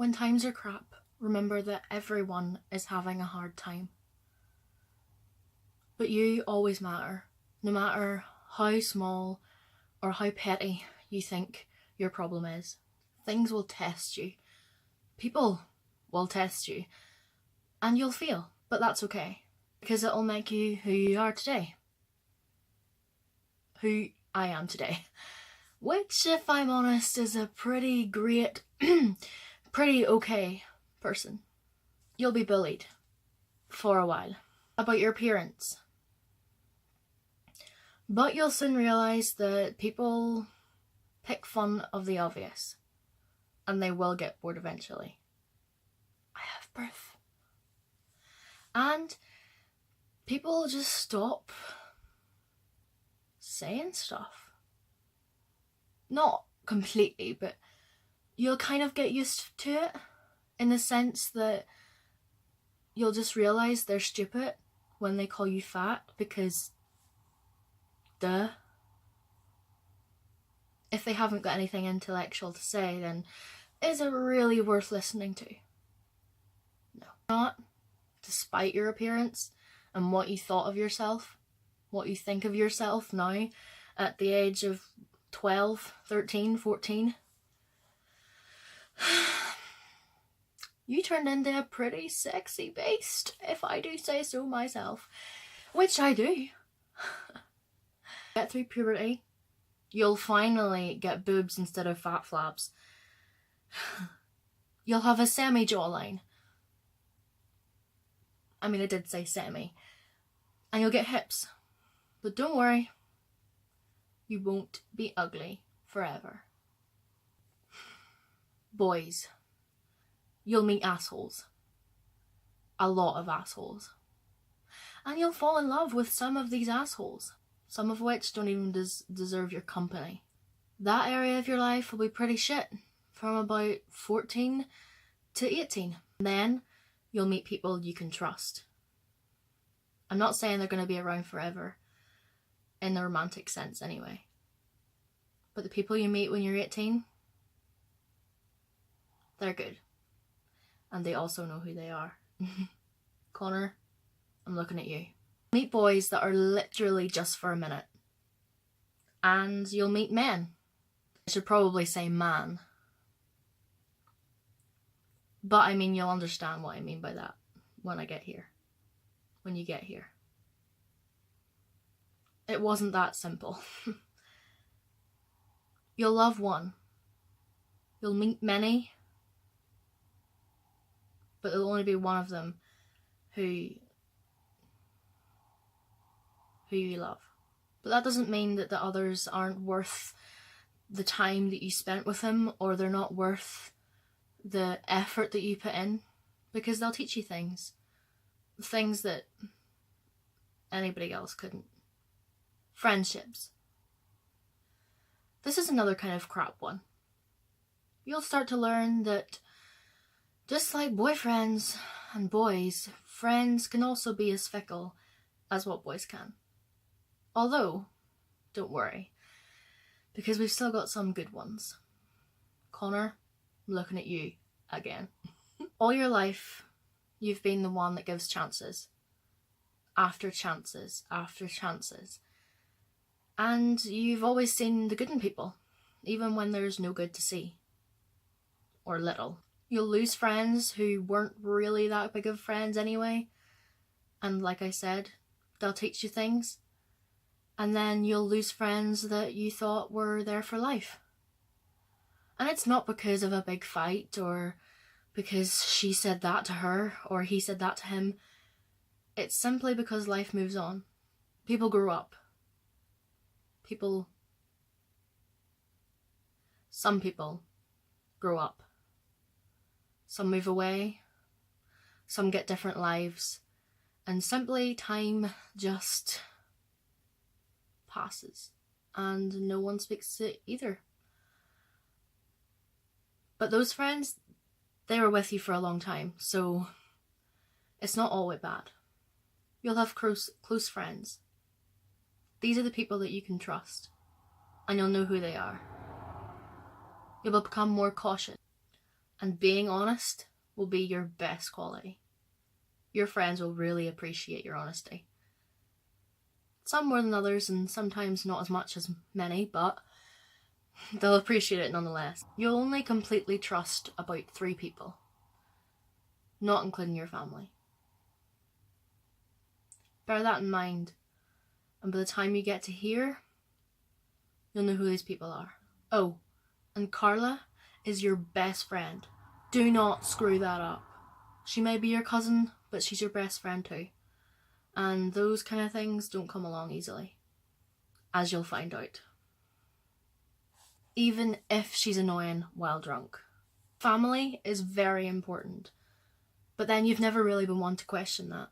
When times are crap, remember that everyone is having a hard time. But you always matter, no matter how small or how petty you think your problem is. Things will test you. People will test you. And you'll fail, but that's okay. Because it'll make you who you are today. Who I am today. Which, if I'm honest, is a pretty great, pretty okay person. You'll be bullied for a while about your appearance. But you'll soon realise that people pick fun of the obvious. And they will get bored eventually. I have proof. And people just stop saying stuff. Not completely, but you'll kind of get used to it in the sense that you'll just realise they're stupid when they call you fat because duh. If they haven't got anything intellectual to say, then is it really worth listening to? No. Not, despite your appearance and what you thought of yourself, what you think of yourself now at the age of 12, 13, 14. You turned into a pretty sexy beast, if I do say so myself. Which I do. Get through puberty, you'll finally get boobs instead of fat flaps. You'll have a semi-jawline. I mean, I did say semi. And you'll get hips. But don't worry, you won't be ugly forever. Boys, you'll meet assholes. A lot of assholes. And you'll fall in love with some of these assholes. Some of which don't even deserve your company. That area of your life will be pretty shit from about 14 to 18. Then you'll meet people you can trust. I'm not saying they're going to be around forever, in the romantic sense anyway. But the people you meet when you're 18, they're good. And they also know who they are. Connor, I'm looking at you. Meet boys that are literally just for a minute. And you'll meet men. I should probably say man. But I mean, you'll understand what I mean by that when I get here. When you get here. It wasn't that simple. You'll love one. You'll meet many. But there'll only be one of them who you love. But that doesn't mean that the others aren't worth the time that you spent with them, or they're not worth the effort that you put in, because they'll teach you things that anybody else couldn't. Friendships. This is another kind of crap one. You'll start to learn that just like boyfriends and boys, friends can also be as fickle as what boys can. Although, don't worry, because we've still got some good ones. Connor, I'm looking at you again. All your life, you've been the one that gives chances. After chances, after chances. And you've always seen the good in people, even when there's no good to see. Or little. You'll lose friends who weren't really that big of friends anyway. And like I said, they'll teach you things. And then you'll lose friends that you thought were there for life. And it's not because of a big fight, or because she said that to her, or he said that to him. It's simply because life moves on. People grow up. Some people grow up. Some move away. Some get different lives. And simply time just passes. And no one speaks to it either. But those friends, they were with you for a long time, so it's not always bad. You'll have close friends. These are the people that you can trust, and you'll know who they are. You'll become more cautious, And being honest will be your best quality. Your friends will really appreciate your honesty. Some more than others, and sometimes not as much as many, but they'll appreciate it nonetheless. You'll only completely trust about 3 people, not including your family. Bear that in mind, and by the time you get to here, you'll know who these people are. Oh, and Carla is your best friend. Do not screw that up. She may be your cousin, but she's your best friend too. And those kind of things don't come along easily, as you'll find out. Even if she's annoying while drunk. Family is very important, but then you've never really been one to question that.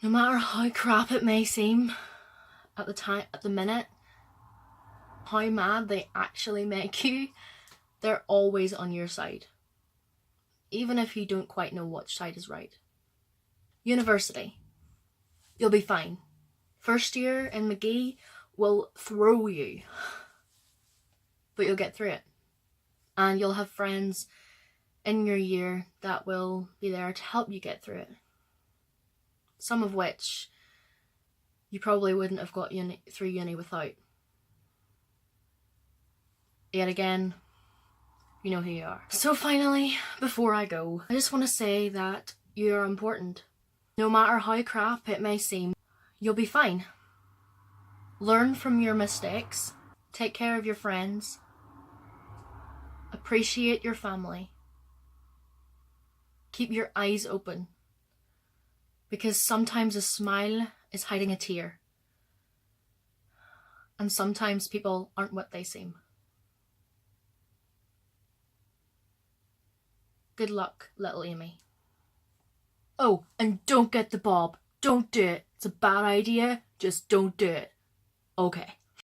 No matter how crap it may seem at the minute, how mad they actually make you, they're always on your side, even if you don't quite know which side is right. University. You'll be fine. First year in McGee will throw you, but you'll get through it. And you'll have friends in your year that will be there to help you get through it. Some of which you probably wouldn't have got through uni without. Yet again, you know who you are. So finally, before I go, I just want to say that you are important. No matter how crap it may seem, you'll be fine. Learn from your mistakes. Take care of your friends. Appreciate your family. Keep your eyes open. Because sometimes a smile is hiding a tear. And sometimes people aren't what they seem. Good luck, little Amy. Oh, and don't get the bob. Don't do it. It's a bad idea. Just don't do it. Okay.